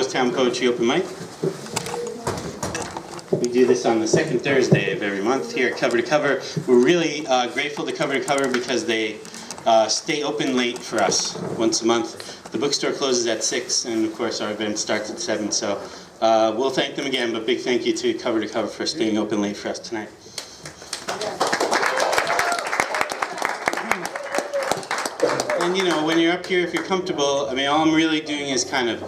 Town Poetry Open Mic. We do this on the second Thursday of every month here at Cover to Cover. We're really grateful to Cover because they stay open late for us once a month. The bookstore closes at 6, and of course our event starts at 7, so we'll thank them again, but big thank you to Cover for staying open late for us tonight. And you know, when you're up here, if you're comfortable, I mean, all I'm really doing is kind of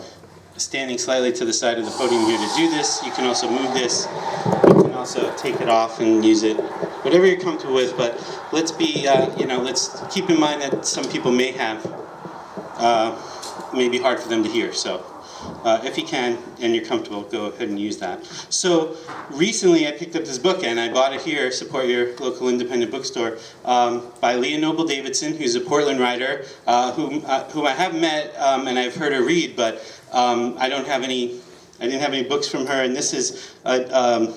standing slightly to the side of the podium here to do this. You can also move this. You can also take it off and use it, whatever you're comfortable with. But let's be, let's keep in mind that some people may have, may be hard for them to hear. So if you can and you're comfortable, go ahead and use that. So recently I picked up this book and I bought it here, support your local independent bookstore, by Leah Noble Davidson, who's a Portland writer, whom I have met and I've heard her read, but I didn't have any books from her, and this is a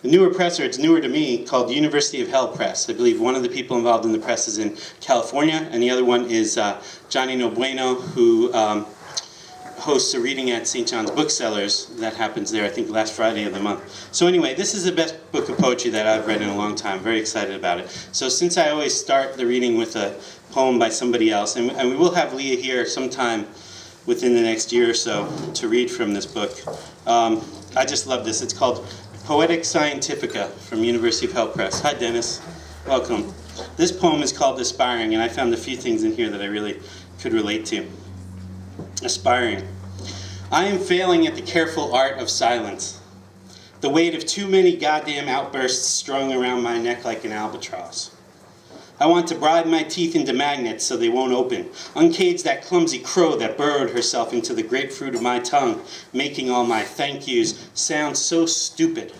newer press, or it's newer to me, called University of Hell Press. I believe one of the people involved in the press is in California, and the other one is Johnny No Bueno, who hosts a reading at St. John's Booksellers that happens there, I think, last Friday of the month. So anyway, this is the best book of poetry that I've read in a long time. Very excited about it. So since I always start the reading with a poem by somebody else, and we will have Leah here sometime within the next year or so to read from this book. I just love this. It's called Poetic Scientifica from University of Hell Press. Hi, Dennis. Welcome. This poem is called Aspiring, and I found a few things in here that I really could relate to. Aspiring. I am failing at the careful art of silence. The weight of too many goddamn outbursts strung around my neck like an albatross. I want to bribe my teeth into magnets so they won't open. Uncage that clumsy crow that burrowed herself into the grapefruit of my tongue, making all my thank yous sound so stupid.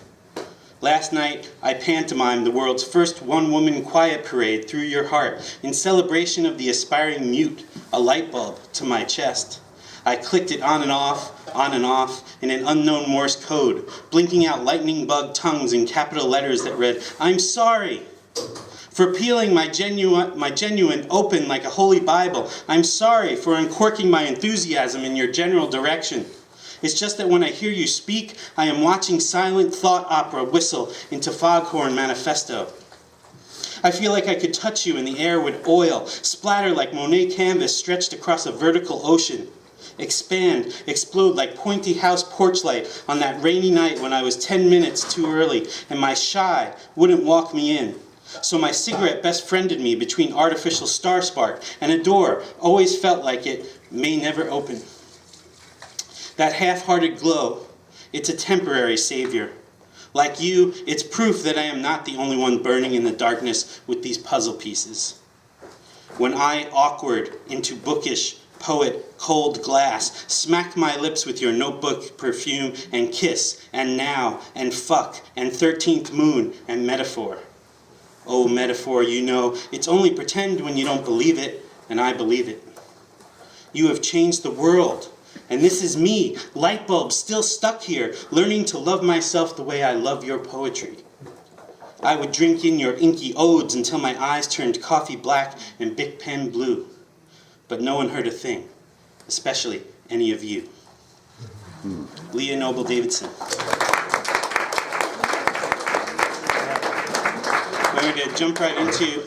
Last night, I pantomimed the world's first one-woman quiet parade through your heart in celebration of the aspiring mute, a light bulb to my chest. I clicked it on and off, in an unknown Morse code, blinking out lightning bug tongues in capital letters that read, "I'm sorry," for peeling my genuine open like a holy Bible. I'm sorry for uncorking my enthusiasm in your general direction. It's just that when I hear you speak, I am watching silent thought opera whistle into Foghorn Manifesto. I feel like I could touch you in the air with oil, splatter like Monet canvas stretched across a vertical ocean. Expand, explode like pointy house porch light on that rainy night when I was 10 minutes too early and my shy wouldn't walk me in. So my cigarette best friended me between artificial star spark and a door always felt like it may never open. That half-hearted glow, it's a temporary savior. Like you, it's proof that I am not the only one burning in the darkness with these puzzle pieces. When I, awkward, into bookish, poet, cold glass, smack my lips with your notebook perfume and kiss, and now, and fuck, and 13th moon, and metaphor. Oh, metaphor, you know, it's only pretend when you don't believe it, and I believe it. You have changed the world, and this is me, light bulb still stuck here, learning to love myself the way I love your poetry. I would drink in your inky odes until my eyes turned coffee black and Bic pen blue. But no one heard a thing, especially any of you. Leah Noble Davidson. We're going to jump right into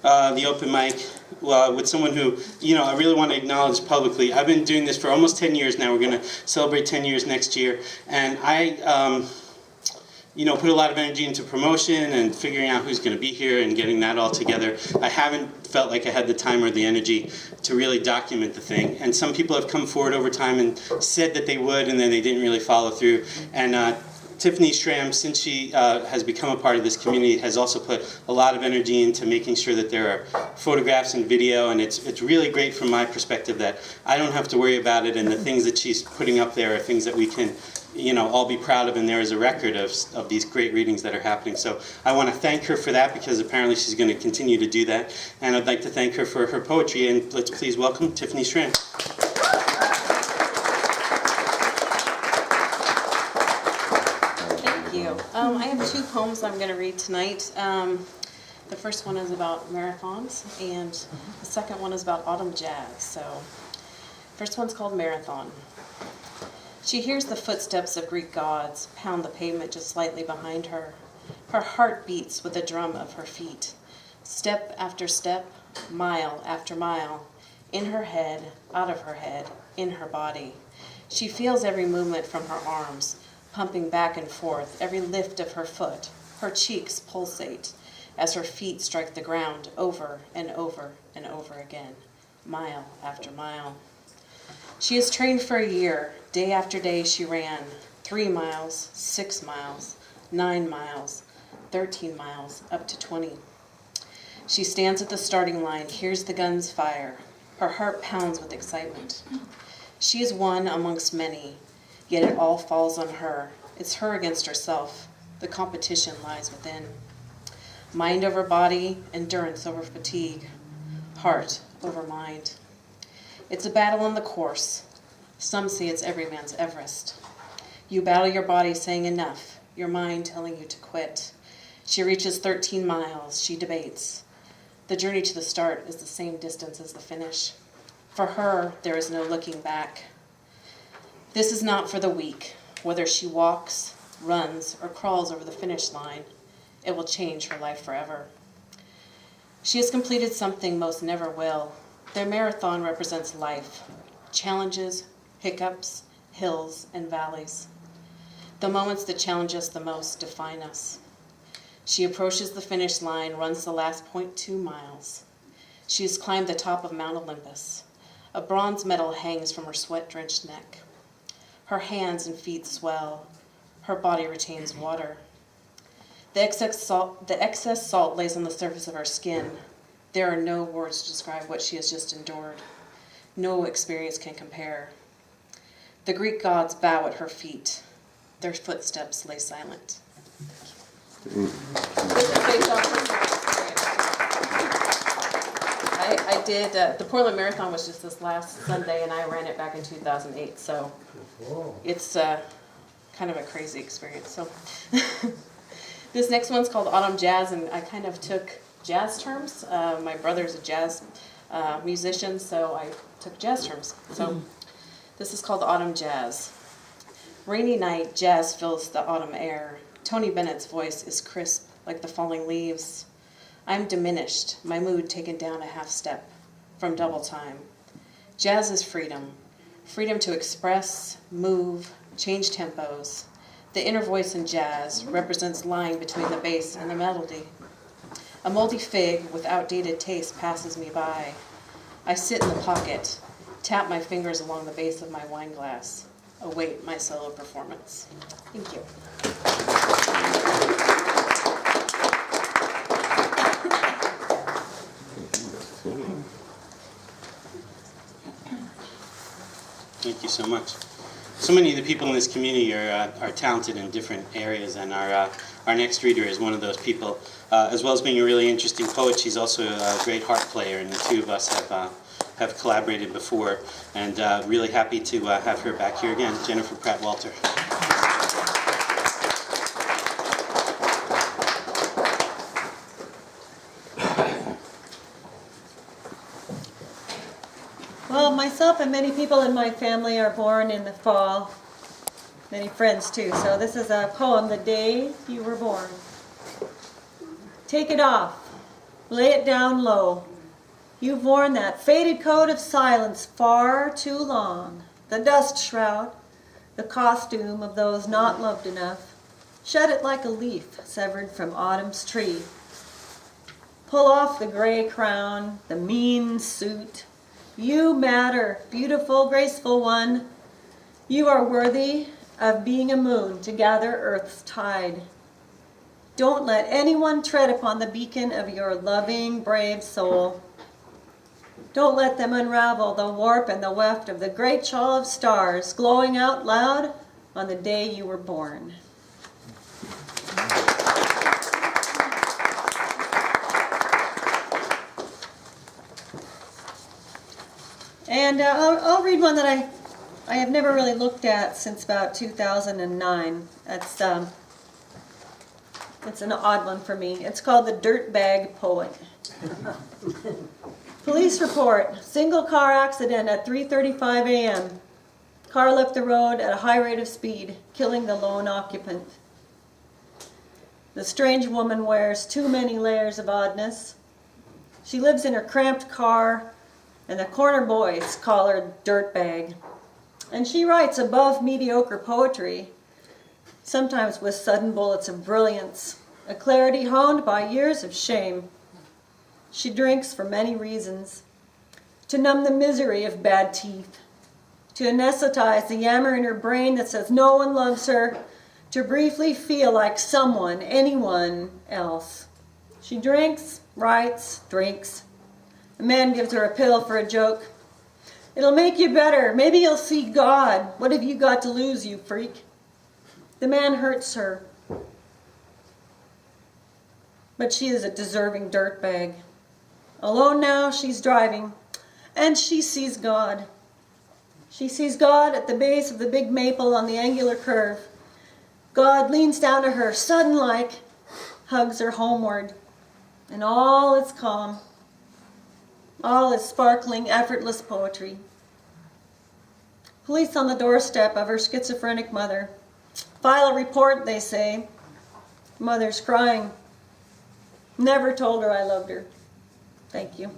the open mic with someone who, I really want to acknowledge publicly. I've been doing this for almost 10 years now. We're going to celebrate 10 years next year. And I, put a lot of energy into promotion and figuring out who's going to be here and getting that all together. I haven't felt like I had the time or the energy to really document the thing. And some people have come forward over time and said that they would, and then they didn't really follow through. And Tiffany Schramm, since she has become a part of this community, has also put a lot of energy into making sure that there are photographs and video, and it's really great from my perspective that I don't have to worry about it, and the things that she's putting up there are things that we can all be proud of, and there is a record of these great readings that are happening. So I want to thank her for that, because apparently she's going to continue to do that, and I'd like to thank her for her poetry, and let's please welcome Tiffany Schramm. I have two poems I'm going to read tonight. The first one is about marathons, and the second one is about autumn jazz. So, first one's called Marathon. She hears the footsteps of Greek gods pound the pavement just slightly behind her. Her heart beats with the drum of her feet. Step after step, mile after mile, in her head, out of her head, in her body. She feels every movement from her arms, pumping back and forth, every lift of her foot. Her cheeks pulsate as her feet strike the ground over and over and over again, mile after mile. She has trained for a year. Day after day she ran 3 miles, 6 miles, 9 miles, 13 miles, up to 20. She stands at the starting line, hears the guns fire. Her heart pounds with excitement. She is one amongst many, yet it all falls on her. It's her against herself. The competition lies within. Mind over body, endurance over fatigue, heart over mind. It's a battle on the course. Some say it's every man's Everest. You battle your body saying enough, your mind telling you to quit. She reaches 13 miles, she debates. The journey to the start is the same distance as the finish. For her, there is no looking back. This is not for the weak. Whether she walks, runs, or crawls over the finish line, it will change her life forever. She has completed something most never will. Their marathon represents life, challenges, hiccups, hills, and valleys. The moments that challenge us the most define us. She approaches the finish line, runs the last 0.2 miles. She has climbed the top of Mount Olympus. A bronze medal hangs from her sweat-drenched neck. Her hands and feet swell. Her body retains water. The excess salt lays on the surface of her skin. There are no words to describe what she has just endured. No experience can compare. The Greek gods bow at her feet. Their footsteps lay silent. This is based on personal experience. I did, the Portland Marathon was just this last Sunday, and I ran it back in 2008, so it's kind of a crazy experience. So this next one's called Autumn Jazz, and I kind of took jazz terms. My brother's a jazz musician, so I took jazz terms. So this is called Autumn Jazz. Rainy night, jazz fills the autumn air. Tony Bennett's voice is crisp like the falling leaves. I'm diminished, my mood taken down a half step from double time. Jazz is freedom. Freedom to express, move, change tempos. The inner voice in jazz represents lying between the bass and the melody. A moldy fig with outdated taste passes me by. I sit in the pocket, tap my fingers along the base of my wine glass, await my solo performance. Thank you. Thank you so much. So many of the people in this community are talented in different areas, and our next reader is one of those people. As well as being a really interesting poet, she's also a great harp player, and the two of us have collaborated before, and really happy to have her back here again, Jennifer Pratt-Walter. Well, myself and many people in my family are born in the fall. Many friends too. So this is a poem, The Day You Were Born. Take it off. Lay it down low. You've worn that faded coat of silence far too long. The dust shroud, the costume of those not loved enough. Shed it like a leaf severed from autumn's tree. Pull off the gray crown, the mean suit. You matter, beautiful, graceful one. You are worthy of being a moon to gather earth's tide. Don't let anyone tread upon the beacon of your loving, brave soul. Don't let them unravel the warp and the weft of the great shawl of stars glowing out loud on the day you were born. And I'll read one that I have never really looked at since about 2009. It's an odd one for me. It's called The Dirtbag Poet. Police report, single car accident at 3:35 a.m. Car left the road at a high rate of speed, killing the lone occupant. The strange woman wears too many layers of oddness. She lives in her cramped car, and the corner boys call her Dirtbag. And she writes above mediocre poetry, sometimes with sudden bullets of brilliance, a clarity honed by years of shame. She drinks for many reasons: to numb the misery of bad teeth, to anesthetize the yammer in her brain that says no one loves her, to briefly feel like someone, anyone else. She drinks, writes, drinks. A man gives her a pill for a joke. It'll make you better. Maybe you'll see God. What have you got to lose, you freak? The man hurts her. But she is a deserving dirtbag. Alone now, she's driving, and she sees God. She sees God at the base of the big maple on the angular curve. God leans down to her, sudden-like, hugs her homeward, and all is calm. All is sparkling, effortless poetry. Police on the doorstep of her schizophrenic mother. File a report, they say. Mother's crying. Never told her I loved her. Thank you.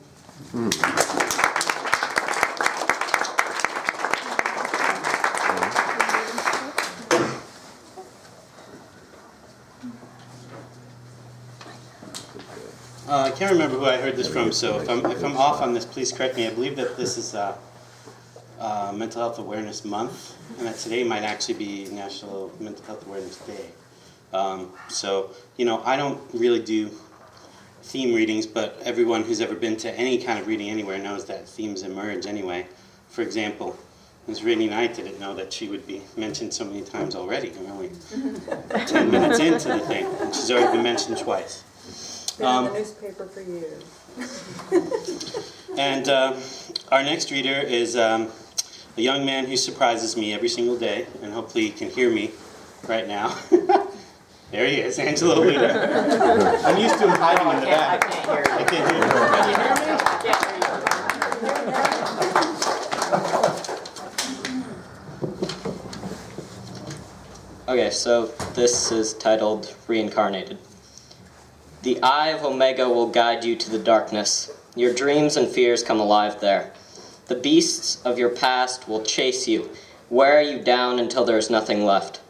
I can't remember who I heard this from, so if I'm off on this, please correct me. I believe that this is Mental Health Awareness Month, and that today might actually be National Mental Health Awareness Day. So, you know, I don't really do theme readings, but everyone who's ever been to any kind of reading anywhere knows that themes emerge anyway. For example, Ms. Rainey and I didn't know that she would be mentioned so many times already. We're only 10 minutes into the thing, and she's already been mentioned twice. Been in the newspaper for years. And our next reader is a young man who surprises me every single day, and hopefully he can hear me right now. There he is, Angelo Luda. I'm used to him hiding in the back. I can't hear you. I can't hear him. Can you hear me? Yeah. Okay, so this is titled Reincarnated. The eye of Omega will guide you to the darkness. Your dreams and fears come alive there. The beasts of your past will chase you, wear you down until there is nothing left.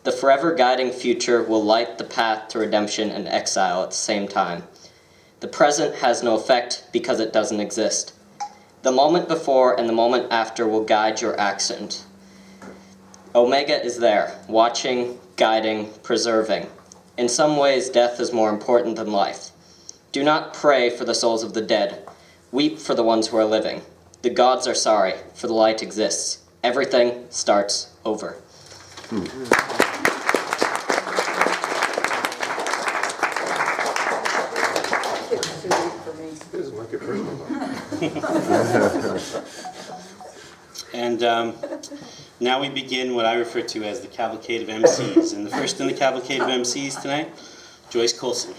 The forever guiding future will light the path to redemption and exile at the same time. The present has no effect because it doesn't exist. The moment before and the moment after will guide your accent. Omega is there, watching, guiding, preserving. In some ways, death is more important than life. Do not pray for the souls of the dead. Weep for the ones who are living. The gods are sorry, for the light exists. Everything starts over. It's too late for me. Doesn't make it personal. And now we begin what I refer to as the cavalcade of MCs. And the first in the cavalcade of MCs tonight, Joyce Colson.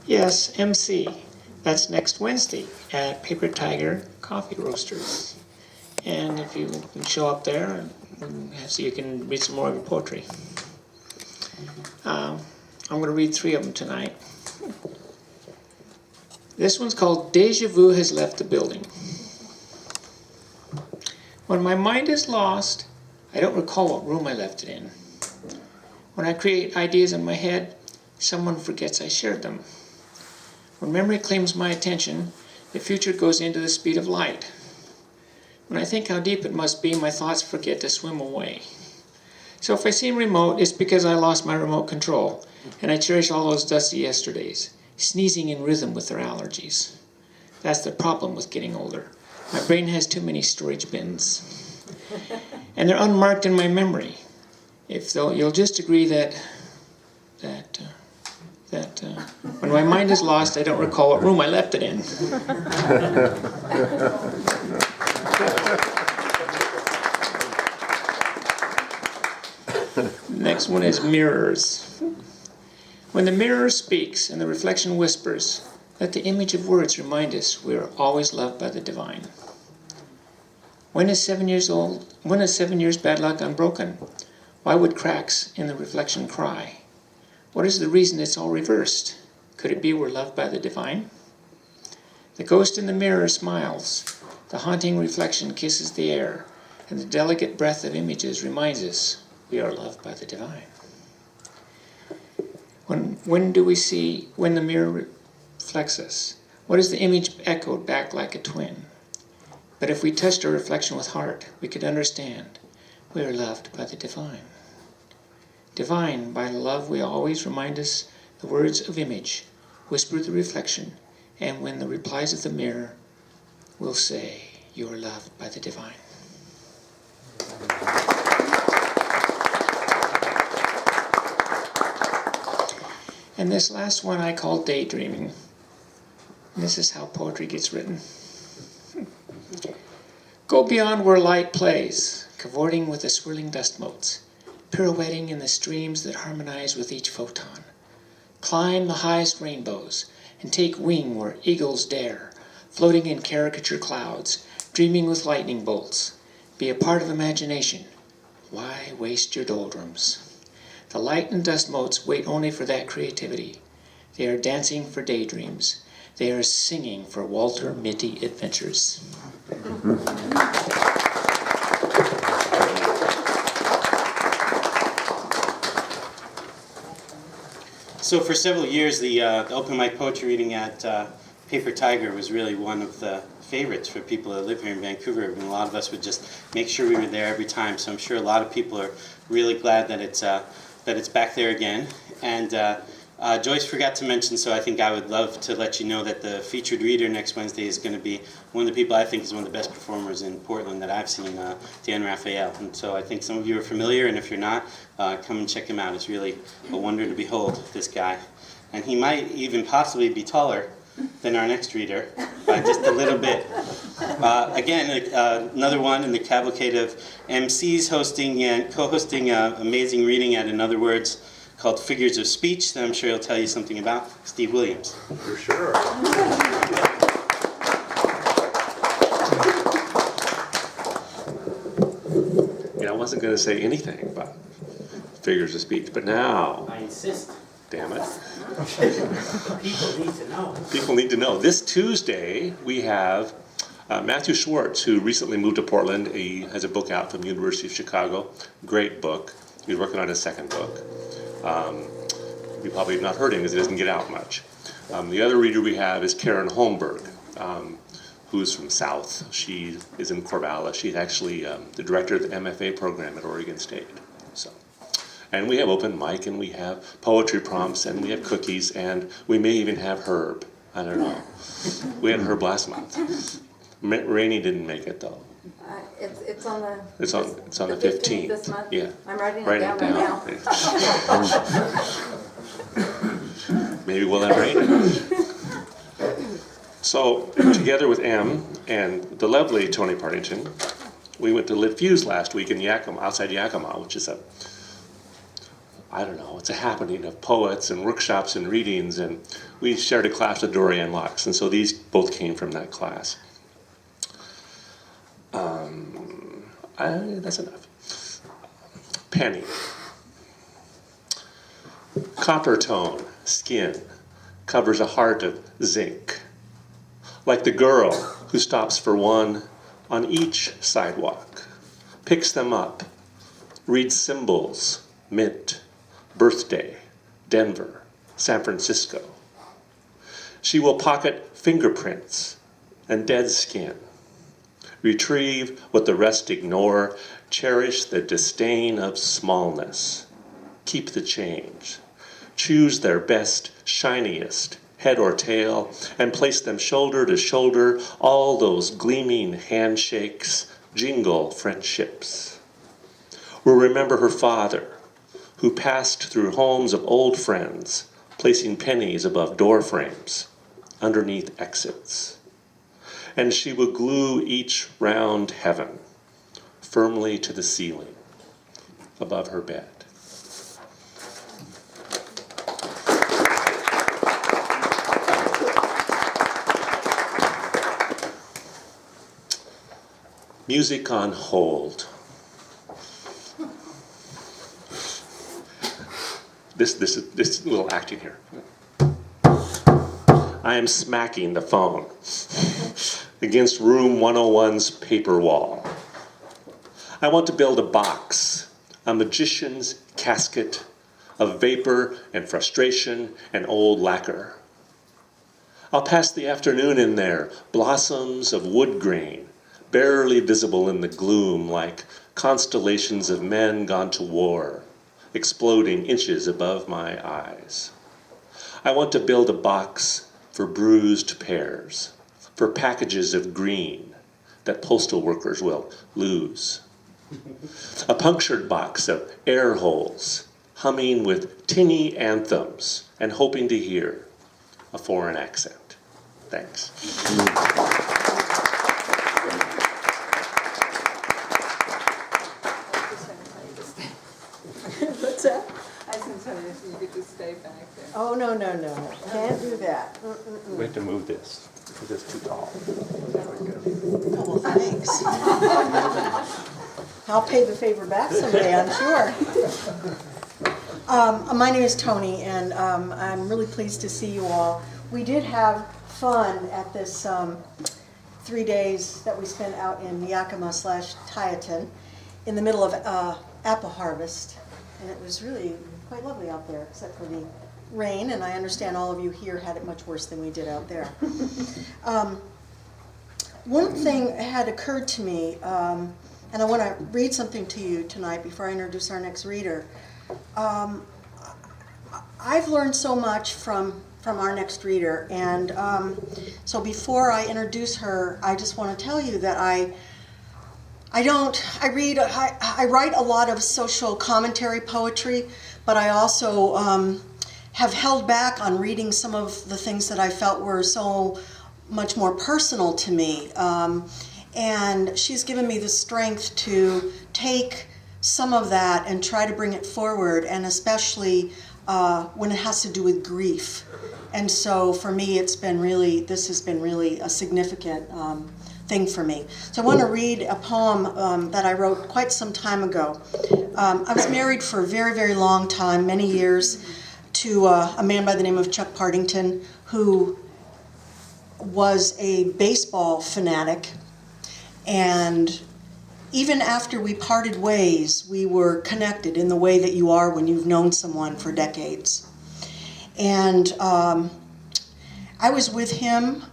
Yes, MC. That's next Wednesday at Paper Tiger Coffee Roasters. And if you can show up there, so you can read some more of your poetry. I'm going to read 3 of them tonight. This one's called Deja Vu Has Left the Building. When my mind is lost, I don't recall what room I left it in. When I create ideas in my head, someone forgets I shared them. When memory claims my attention, the future goes into the speed of light. When I think how deep it must be, my thoughts forget to swim away. So if I seem remote, it's because I lost my remote control, and I cherish all those dusty yesterdays, sneezing in rhythm with their allergies. That's the problem with getting older. My brain has too many storage bins. And they're unmarked in my memory. You'll just agree that when my mind is lost, I don't recall what room I left it in. Next one is mirrors. When the mirror speaks and the reflection whispers, let the image of words remind us we are always loved by the divine. When is 7 years old? When is 7 years bad luck unbroken? Why would cracks in the reflection cry? What is the reason it's all reversed? Could it be we're loved by the divine? The ghost in the mirror smiles. The haunting reflection kisses the air, and the delicate breath of images reminds us we are loved by the divine. When do we see when the mirror reflects us? What is the image echoed back like a twin? But if we touched our reflection with heart, we could understand we are loved by the divine. Divine, by love we always remind us the words of image, whisper the reflection, and when the replies of the mirror will say, you are loved by the divine. And this last one I call daydreaming. And this is how poetry gets written. Go beyond where light plays, cavorting with the swirling dust motes, pirouetting in the streams that harmonize with each photon. Climb the highest rainbows, and take wing where eagles dare, floating in caricature clouds, dreaming with lightning bolts. Be a part of imagination. Why waste your doldrums? The light and dust motes wait only for that creativity. They are dancing for daydreams. They are singing for Walter Mitty adventures. So for several years, the open mic poetry reading at Paper Tiger was really one of the favorites for people that live here in Vancouver. And a lot of us would just make sure we were there every time. So I'm sure a lot of people are really glad that it's back there again. And Joyce forgot to mention, so I think I would love to let you know that the featured reader next Wednesday is going to be one of the people I think is one of the best performers in Portland that I've seen, Dan Raphael. And so I think some of you are familiar, and if you're not, come and check him out. It's really a wonder to behold, this guy. And he might even possibly be taller than our next reader by just a little bit. Again, another one in the cavalcade of MCs hosting and co-hosting an amazing reading at In Other Words called Figures of Speech that I'm sure he'll tell you something about, Steve Williams. For sure. Yeah, I wasn't going to say anything about figures of speech, but now, I insist. damn it. People need to know. People need to know. This Tuesday, we have Matthew Schwartz, who recently moved to Portland. He has a book out from the University of Chicago. Great book. He's working on his second book. You probably have not heard him because he doesn't get out much. The other reader we have is Karen Holmberg, who's from South. She is in Corvallis. She's actually the director of the MFA program at Oregon State. So, and we have open mic, and we have poetry prompts, and we have cookies, and we may even have Herb. I don't know. We had Herb last month. Rainey didn't make it though. It's on the. It's on the 15th. This month? Yeah. I'm writing Write it down right now. Maybe we'll have rain. So, together with Em and the lovely Tony Partington, we went to Lit Fuse last week in Yakima, outside Yakima, which is it's a happening of poets and workshops and readings, and we shared a class with Dorianne Lux, and so these both came from that class. That's enough. Penny. Copper tone, skin, covers a heart of zinc. Like the girl who stops for one on each sidewalk, picks them up, reads symbols, mint, birthday, Denver, San Francisco. She will pocket fingerprints and dead skin, retrieve what the rest ignore, cherish the disdain of smallness, keep the change, choose their best, shiniest, head or tail, and place them shoulder to shoulder, all those gleaming handshakes, jingle friendships. We'll remember her father, who passed through homes of old friends, placing pennies above door frames, underneath exits. And she would glue each round heaven firmly to the ceiling, above her bed. Music on hold. This little acting here. I am smacking the phone against room 101's paper wall. I want to build a box, a magician's casket of vapor and frustration and old lacquer. I'll pass the afternoon in there, blossoms of wood grain, barely visible in the gloom like constellations of men gone to war, exploding inches above my eyes. I want to build a box for bruised pears, for packages of green that postal workers will lose. A punctured box of air holes, humming with tinny anthems and hoping to hear a foreign accent. Thanks. What's that? I was gonna tell you if you could just stay back there. Oh, no, can't do that. We have to move this. It's too tall. Oh, well, thanks. I'll pay the favor back someday, I'm sure. My name is Tony, and I'm really pleased to see you all. We did have fun at this 3 days that we spent out in Yakima/Tieton in the middle of apple harvest, and it was really quite lovely out there, except for the rain, and I understand all of you here had it much worse than we did out there. One thing had occurred to me, and I want to read something to you tonight before I introduce our next reader. I've learned so much from our next reader, and so before I introduce her, I just want to tell you that I write a lot of social commentary poetry, but I also have held back on reading some of the things that I felt were so much more personal to me. And she's given me the strength to take some of that and try to bring it forward, and especially when it has to do with grief. And so for me, this has been really a significant thing for me. So I want to read a poem that I wrote quite some time ago. I was married for a very, very long time, many years, to a man by the name of Chuck Partington, who was a baseball fanatic. And even after we parted ways, we were connected in the way that you are when you've known someone for decades. And I was with him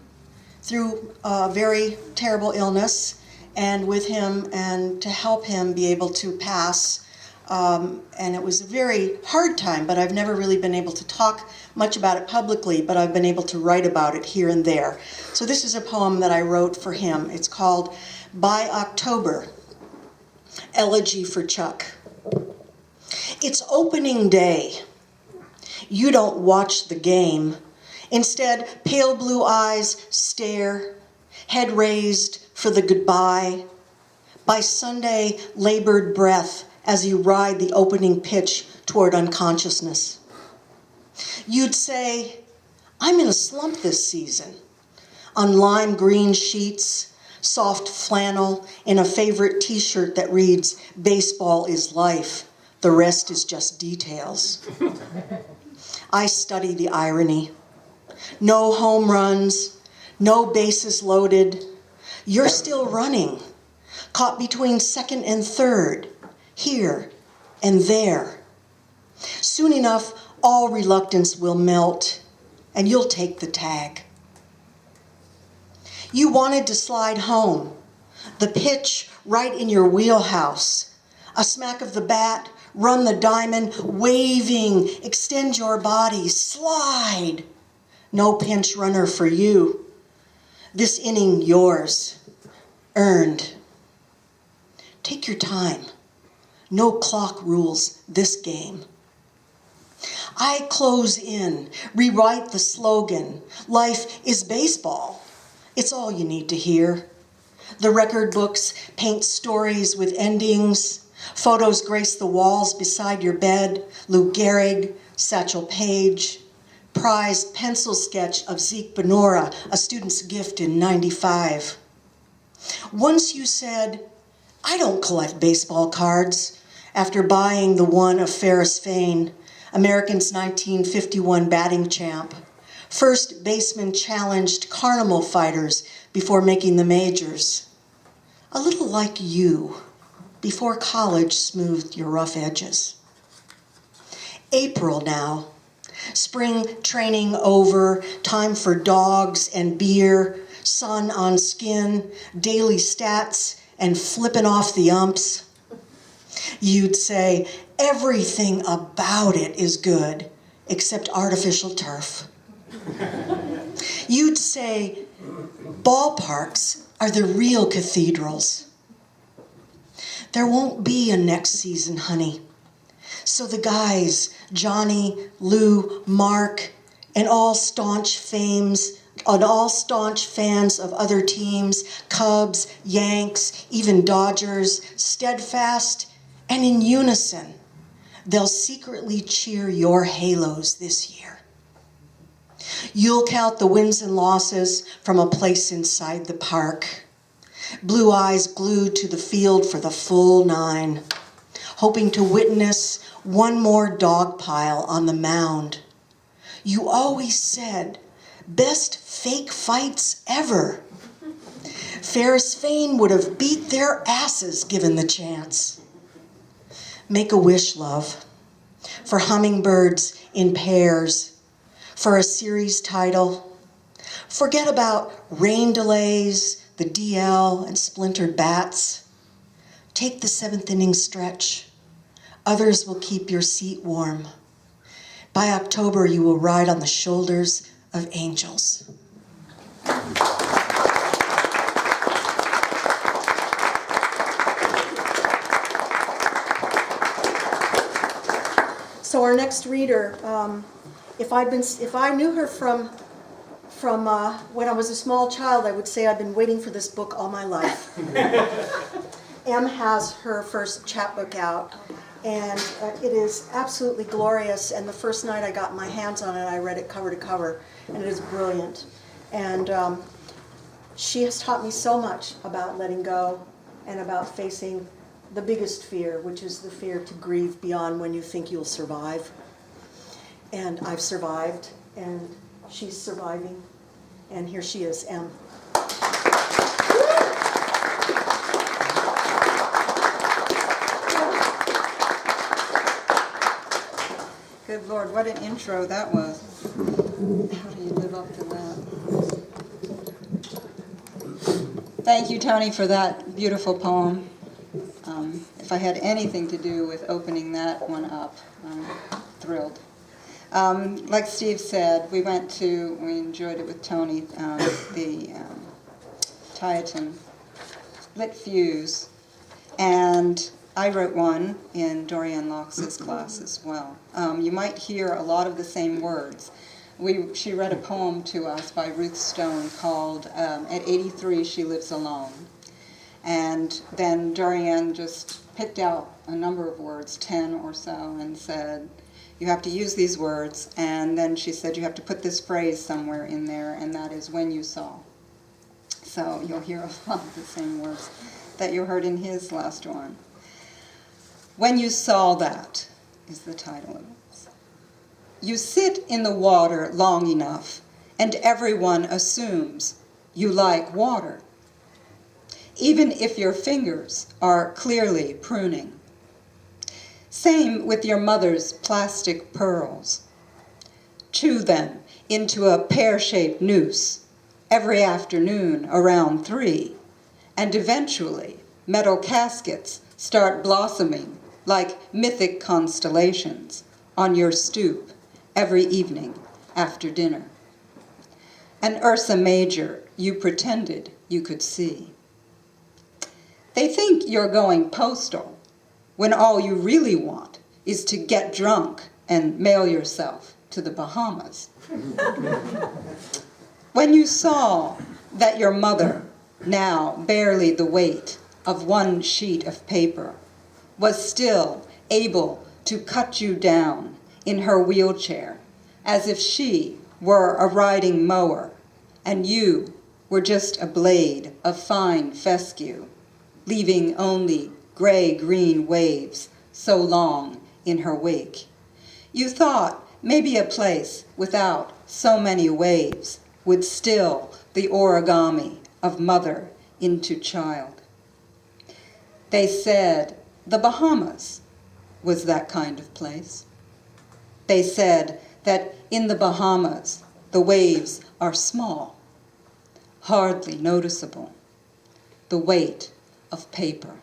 through a very terrible illness, and with him and to help him be able to pass. And it was a very hard time, but I've never really been able to talk much about it publicly, but I've been able to write about it here and there. So this is a poem that I wrote for him. It's called By October, Elegy for Chuck. It's opening day. You don't watch the game. Instead, pale blue eyes stare, head raised for the goodbye. By Sunday, labored breath as you ride the opening pitch toward unconsciousness. You'd say, I'm in a slump this season. On lime green sheets, soft flannel, in a favorite t-shirt that reads, baseball is life, the rest is just details. I study the irony. No home runs, no bases loaded. You're still running, caught between second and third, here and there. Soon enough, all reluctance will melt, and you'll take the tag. You wanted to slide home, the pitch right in your wheelhouse, a smack of the bat, run the diamond, waving, extend your body, slide. No pinch runner for you. This inning yours, earned. Take your time. No clock rules this game. I close in, rewrite the slogan, life is baseball. It's all you need to hear. The record books paint stories with endings. Photos grace the walls beside your bed, Lou Gehrig, Satchel Paige, prized pencil sketch of Zeke Benora, a student's gift in '95. Once you said, "I don't collect baseball cards," after buying the one of Ferris Fain, American's 1951 batting champ. First baseman challenged carnival fighters before making the majors. A little like you, before college smoothed your rough edges. April now. Spring training over, time for dogs and beer, sun on skin, daily stats, and flipping off the umps. You'd say everything about it is good, except artificial turf. You'd say ballparks are the real cathedrals. There won't be a next season, honey. So the guys, Johnny, Lou, Mark, and all staunch fans of other teams, Cubs, Yanks, even Dodgers, steadfast and in unison, they'll secretly cheer your halos this year. You'll count the wins and losses from a place inside the park, blue eyes glued to the field for the full 9, hoping to witness one more dog pile on the mound. You always said, best fake fights ever. Ferris Fain would have beat their asses given the chance. Make a wish, love, for hummingbirds in pairs, for a series title. Forget about rain delays, the DL, and splintered bats. Take the 7th inning stretch. Others will keep your seat warm. By October, you will ride on the shoulders of angels. So our next reader, if I knew her from when I was a small child, I would say I've been waiting for this book all my life. Em has her first chapbook out, and it is absolutely glorious. And the first night I got my hands on it, I read it cover to cover, and it is brilliant. And she has taught me so much about letting go and about facing the biggest fear, which is the fear to grieve beyond when you think you'll survive. And I've survived, and she's surviving, and here she is, Em. Good Lord, what an intro that was. How do you live up to that? Thank you, Tony, for that beautiful poem. If I had anything to do with opening that one up, I'm thrilled. Like Steve said, we enjoyed it with Tony, the Tieton Lit Fuse, and I wrote one in Dorian Lox's class as well. You might hear a lot of the same words. She read a poem to us by Ruth Stone called At 83 She Lives Alone. And then Dorian just picked out a number of words, 10 or so, and said, you have to use these words. And then she said, you have to put this phrase somewhere in there, and that is when you saw. So you'll hear a lot of the same words that you heard in his last one. When You Saw That is the title of it. You sit in the water long enough, and everyone assumes you like water, even if your fingers are clearly pruning. Same with your mother's plastic pearls. Chew them into a pear-shaped noose every afternoon around 3, and eventually metal caskets start blossoming like mythic constellations on your stoop every evening after dinner. An Ursa Major you pretended you could see. They think you're going postal when all you really want is to get drunk and mail yourself to the Bahamas. When you saw that your mother, now barely the weight of one sheet of paper, was still able to cut you down in her wheelchair as if she were a riding mower and you were just a blade of fine fescue, leaving only gray-green waves so long in her wake. You thought maybe a place without so many waves would still the origami of mother into child. They said the Bahamas was that kind of place. They said that in the Bahamas the waves are small, hardly noticeable, the weight of paper.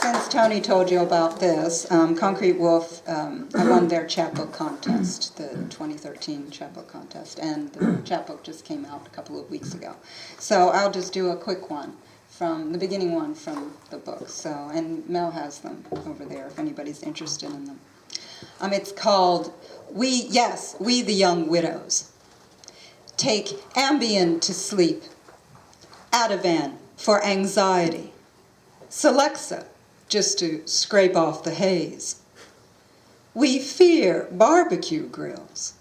Since Tony told you about this, Concrete Wolf, I won their chapbook contest, the 2013 chapbook contest, and the chapbook just came out a couple of weeks ago. So I'll just do a quick one from the beginning one from the book. So, and Mel has them over there if anybody's interested in them. It's called We the Young Widows. Take Ambien to sleep, Ativan for anxiety, Celexa just to scrape off the haze. We fear barbecue grills.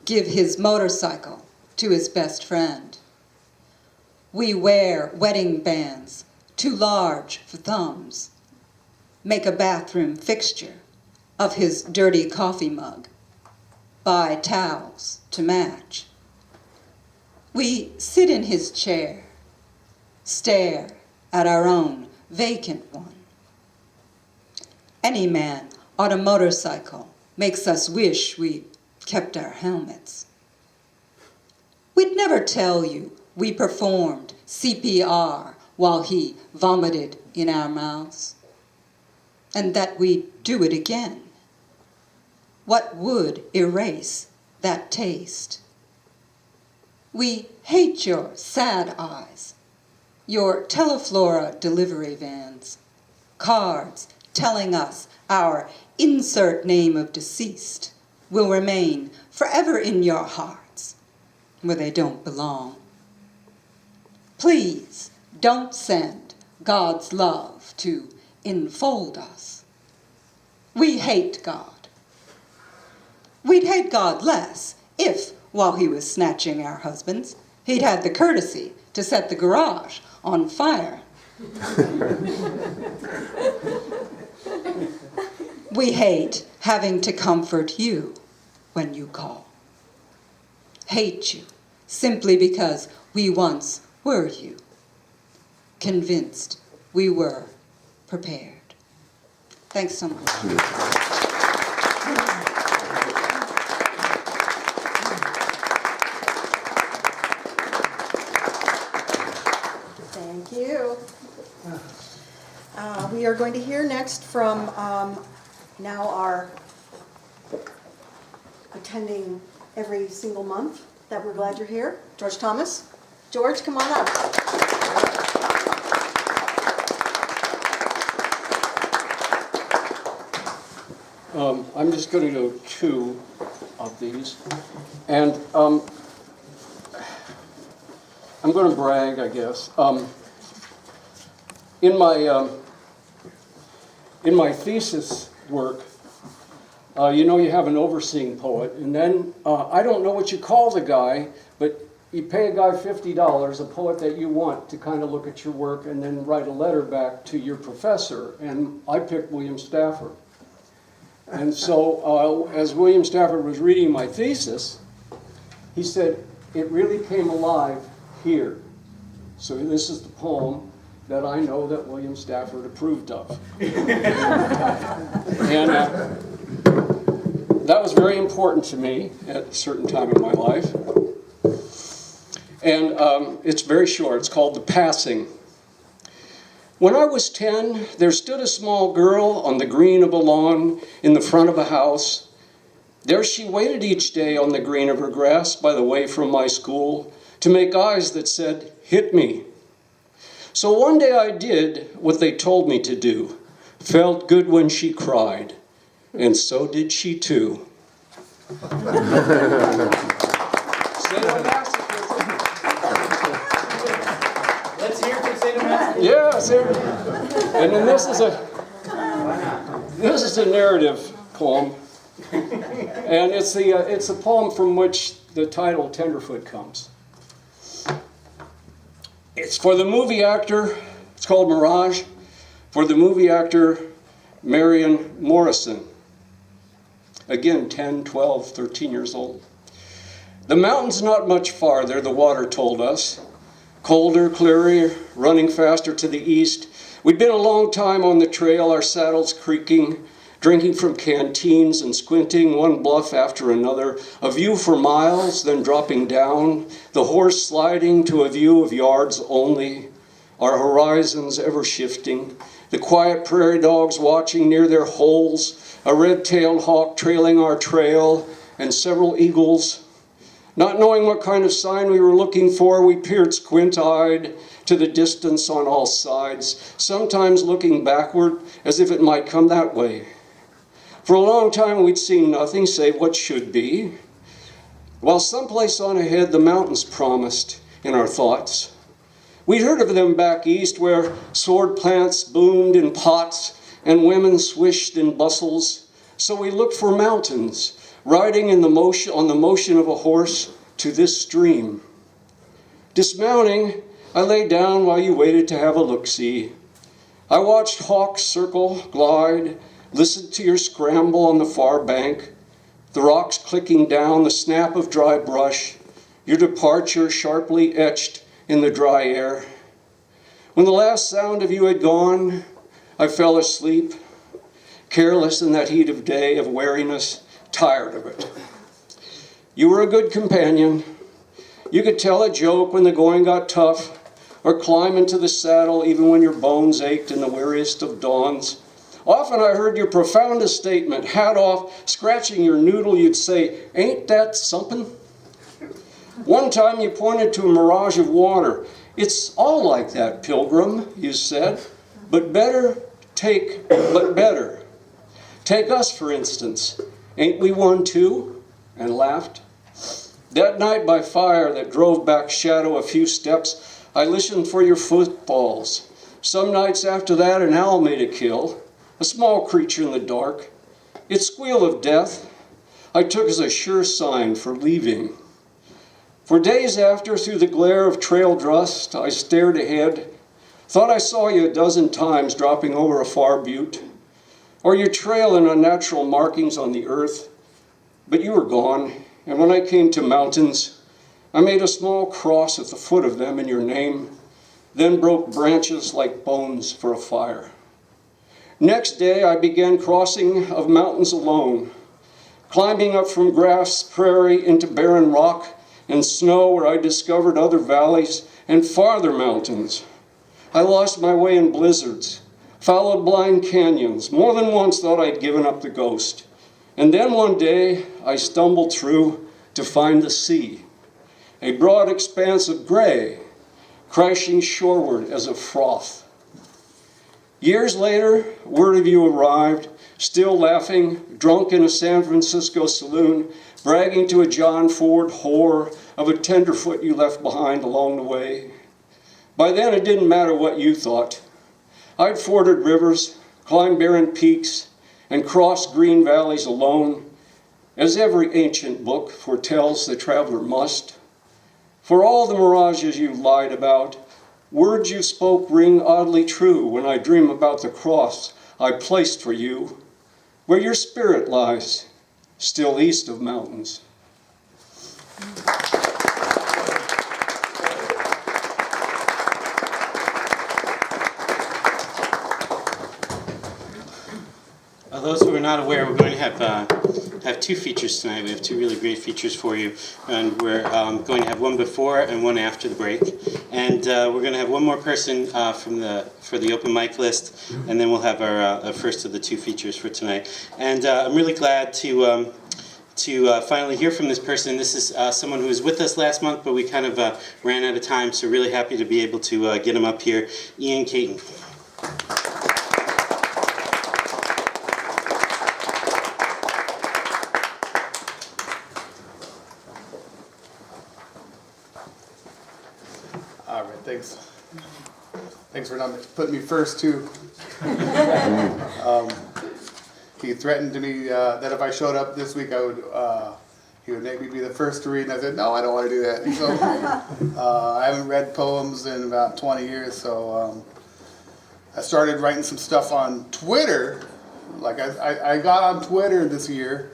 Give his motorcycle to his best friend. We wear wedding bands too large for thumbs. Make a bathroom fixture of his dirty coffee mug. Buy towels to match. We sit in his chair, stare at our own vacant one. Any man on a motorcycle makes us wish we'd kept our helmets. We'd never tell you we performed CPR while he vomited in our mouths, and that we'd do it again. What would erase that taste? We hate your sad eyes, your Teleflora delivery vans, cards telling us our insert name of deceased will remain forever in your hearts where they don't belong. Please don't send God's love to enfold us. We hate God. We'd hate God less if, while he was snatching our husbands, he'd had the courtesy to set the garage on fire. We hate having to comfort you when you call. Hate you simply because we once were you, convinced we were prepared. Thanks so much. Thank you. We are going to hear next from now our attending every single month that we're glad you're here, George Thomas. George, come on up. I'm just going to do 2 of these, and I'm going to brag, I guess. In my thesis work, you have an overseeing poet, and then I don't know what you call the guy, but you pay a guy $50, a poet that you want, to kind of look at your work and then write a letter back to your professor, and I picked William Stafford. And so as William Stafford was reading my thesis, he said, it really came alive here. So this is the poem that I know that William Stafford approved of. And that was very important to me at a certain time in my life. And it's very short. It's called The Passing. When I was 10, there stood a small girl on the green of a lawn in the front of a house. There she waited each day on the green of her grass by the way from my school to make eyes that said, "Hit me." So one day I did what they told me to do. Felt good when she cried, and so did she too. Sadomasochism. Yes, and then this is a narrative poem, and it's a poem from which the title Tenderfoot comes. It's for the movie actor. It's called Mirage. For the movie actor Marion Morrison. Again, 10, 12, 13 years old. The mountain's not much farther, the water told us. Colder, clearer, running faster to the east. We'd been a long time on the trail, our saddles creaking, drinking from canteens and squinting one bluff after another, a view for miles, then dropping down, the horse sliding to a view of yards only, our horizons ever shifting, the quiet prairie dogs watching near their holes, a red-tailed hawk trailing our trail, and several eagles. Not knowing what kind of sign we were looking for, we peered squint-eyed to the distance on all sides, sometimes looking backward as if it might come that way. For a long time we'd seen nothing save what should be, while someplace on ahead the mountains promised in our thoughts. We'd heard of them back east where sword plants boomed in pots and women swished in bustles, so we looked for mountains, riding on the motion of a horse to this stream. Dismounting, I lay down while you waited to have a look-see. I watched hawks circle, glide, listened to your scramble on the far bank, the rocks clicking down, the snap of dry brush, your departure sharply etched in the dry air. When the last sound of you had gone, I fell asleep, careless in that heat of day, of weariness, tired of it. You were a good companion. You could tell a joke when the going got tough, or climb into the saddle even when your bones ached in the weariest of dawns. Often I heard your profoundest statement, hat off, scratching your noodle, you'd say, "Ain't that something?" One time you pointed to a mirage of water. "It's all like that, Pilgrim," you said, but better. Take us, for instance. Ain't we one too?" And laughed. That night by fire that drove back shadow a few steps, I listened for your footfalls. Some nights after that, an owl made a kill, a small creature in the dark. Its squeal of death I took as a sure sign for leaving. For days after, through the glare of trail dust, I stared ahead, thought I saw you a dozen times dropping over a far butte, or your trail in unnatural markings on the earth, but you were gone, and when I came to mountains, I made a small cross at the foot of them in your name, then broke branches like bones for a fire. Next day, I began crossing of mountains alone, climbing up from grass prairie into barren rock and snow where I discovered other valleys and farther mountains. I lost my way in blizzards, followed blind canyons, more than once thought I'd given up the ghost. And then one day, I stumbled through to find the sea, a broad expanse of gray, crashing shoreward as of froth. Years later, word of you arrived, still laughing, drunk in a San Francisco saloon, bragging to a John Ford whore of a tenderfoot you left behind along the way. By then, it didn't matter what you thought. I'd forded rivers, climbed barren peaks, and crossed green valleys alone, as every ancient book foretells the traveler must. For all the mirages you lied about, words you spoke ring oddly true when I dream about the cross I placed for you, where your spirit lies, still east of mountains. Those who are not aware, we're going to have two features tonight. We have two really great features for you, and we're going to have one before and one after the break. And we're going to have one more person for the open mic list, and then we'll have our first of the two features for tonight. And I'm really glad to finally hear from this person. This is someone who was with us last month, but we kind of ran out of time, so really happy to be able to get him up here. Ian Caton. All right, thanks. Thanks for not putting me first, too. He threatened to me that if I showed up this week, he would make me be the first to read, and I said, no, I don't want to do that. So, I haven't read poems in about 20 years, so I started writing some stuff on Twitter. Like I got on Twitter this year,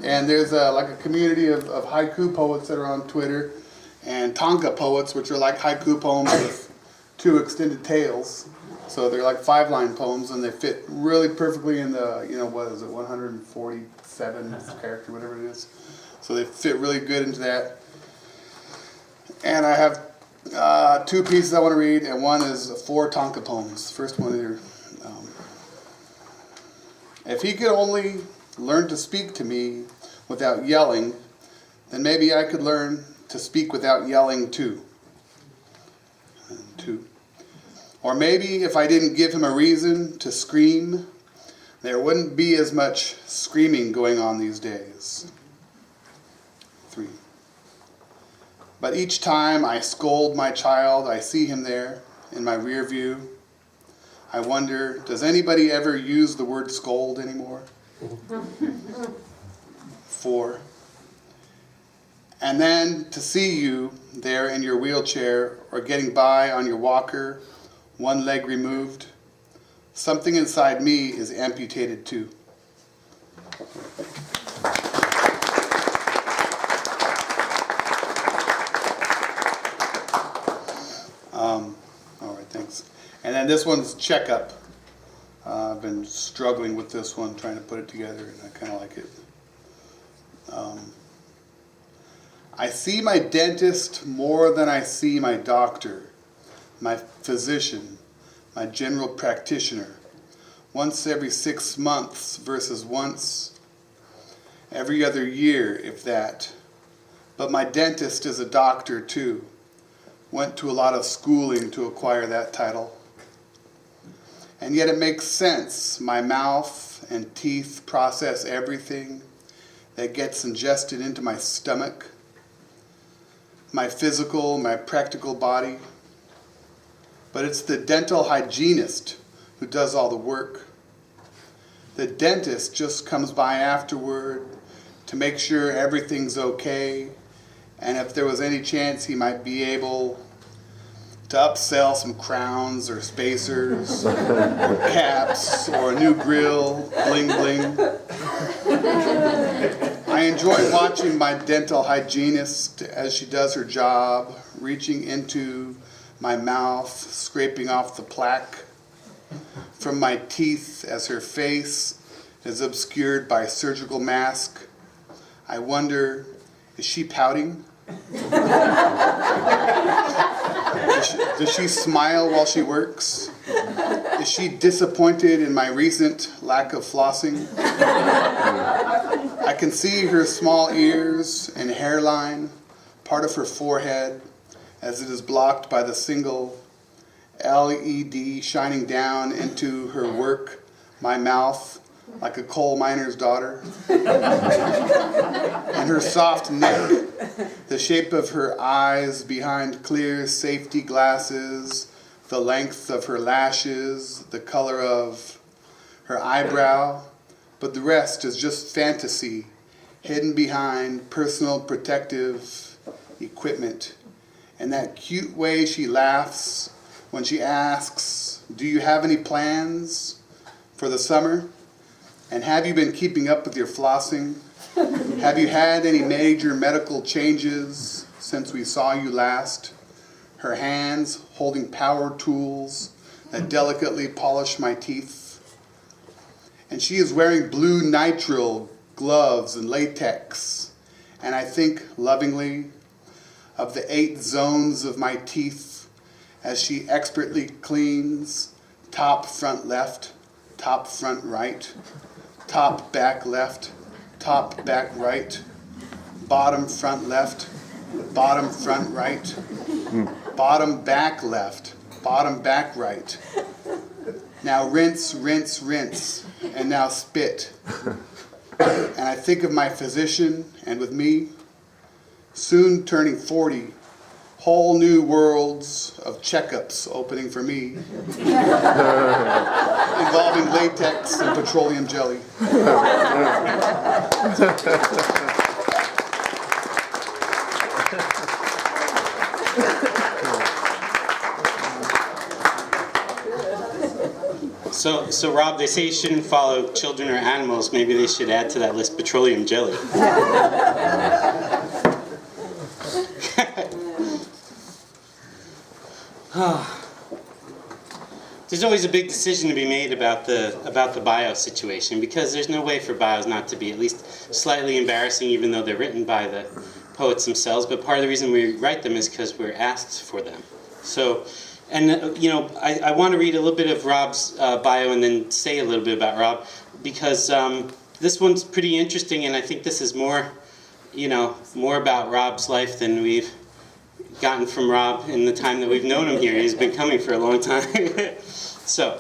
and there's like a community of haiku poets that are on Twitter, and tanka poets, which are like haiku poems with 2 extended tales. So they're like 5-line poems, and they fit really perfectly in the, what is it, 147 character, whatever it is. So they fit really good into that. And I have 2 pieces I want to read, and one is 4 tanka poems. First one here. If he could only learn to speak to me without yelling, then maybe I could learn to speak without yelling too. And 2. Or maybe if I didn't give him a reason to scream, there wouldn't be as much screaming going on these days. 3. But each time I scold my child, I see him there in my rear view. I wonder, does anybody ever use the word scold anymore? 4. And then to see you there in your wheelchair or getting by on your walker, one leg removed, something inside me is amputated too. All right, thanks. And then this one's Checkup. I've been struggling with this one, trying to put it together, and I kind of like it. I see my dentist more than I see my doctor, my physician, my general practitioner, once every 6 months versus once every other year, if that. But my dentist is a doctor too. Went to a lot of schooling to acquire that title. And yet it makes sense. My mouth and teeth process everything that gets ingested into my stomach, my physical, my practical body. But it's the dental hygienist who does all the work. The dentist just comes by afterward to make sure everything's okay, and if there was any chance he might be able to upsell some crowns or spacers or caps or a new grill, bling bling. I enjoy watching my dental hygienist as she does her job, reaching into my mouth, scraping off the plaque from my teeth as her face is obscured by a surgical mask. I wonder, is she pouting? Does she smile while she works? Is she disappointed in my recent lack of flossing? I can see her small ears and hairline, part of her forehead, as it is blocked by the single LED shining down into her work, my mouth, like a coal miner's daughter. And her soft neck, the shape of her eyes behind clear safety glasses, the length of her lashes, the color of her eyebrow, but the rest is just fantasy, hidden behind personal protective equipment. And that cute way she laughs when she asks, "Do you have any plans for the summer? And have you been keeping up with your flossing? Have you had any major medical changes since we saw you last?" Her hands holding power tools that delicately polish my teeth. And she is wearing blue nitrile gloves and latex. And I think lovingly of the 8 zones of my teeth as she expertly cleans top front left, top front right, top back left, top back right, bottom front left, bottom front right, bottom back left, bottom back right. Now rinse, rinse, rinse, and now spit. And I think of my physician, and with me, soon turning 40, Whole new worlds of checkups opening for me, involving latex and petroleum jelly. So Rob, they say you shouldn't follow children or animals. Maybe they should add to that list petroleum jelly. There's always a big decision to be made about the bio situation, because there's no way for bios not to be at least slightly embarrassing, even though they're written by the poets themselves. But part of the reason we write them is because we're asked for them. So, and I want to read a little bit of Rob's bio and then say a little bit about Rob, because this one's pretty interesting, and I think this is more about Rob's life than we've gotten from Rob in the time that we've known him here. He's been coming for a long time. So,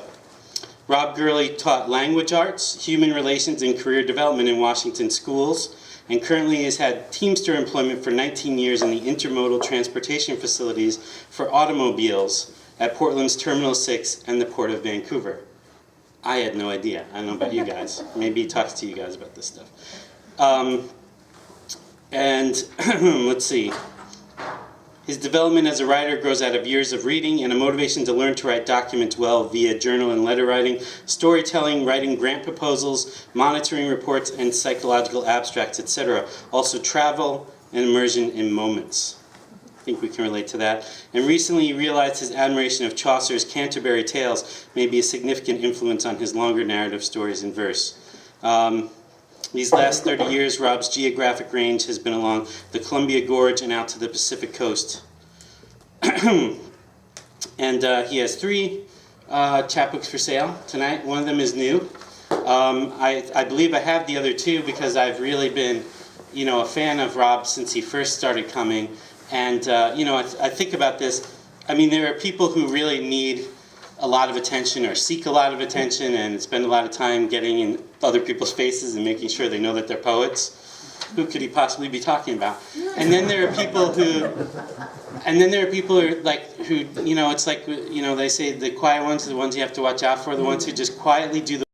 Rob Gurley taught language arts, human relations, and career development in Washington schools, and currently has had Teamster employment for 19 years in the intermodal transportation facilities for automobiles at Portland's Terminal 6 and the Port of Vancouver. I had no idea. I don't know about you guys. Maybe he talks to you guys about this stuff. And let's see. His development as a writer grows out of years of reading and a motivation to learn to write documents well via journal and letter writing, storytelling, writing grant proposals, monitoring reports, and psychological abstracts, etc. Also travel and immersion in moments. I think we can relate to that. And recently he realized his admiration of Chaucer's Canterbury Tales may be a significant influence on his longer narrative stories in verse. These last 30 years, Rob's geographic range has been along the Columbia Gorge and out to the Pacific Coast. And he has 3 chapbooks for sale tonight. One of them is new. I believe I have the other 2 because I've really been, a fan of Rob since he first started coming. And, I think about this. I mean, there are people who really need a lot of attention or seek a lot of attention and spend a lot of time getting in other people's faces and making sure they know that they're poets. Who could he possibly be talking about? And then there are people who, it's like, they say the quiet ones are the ones you have to watch out for, the ones who just quietly do the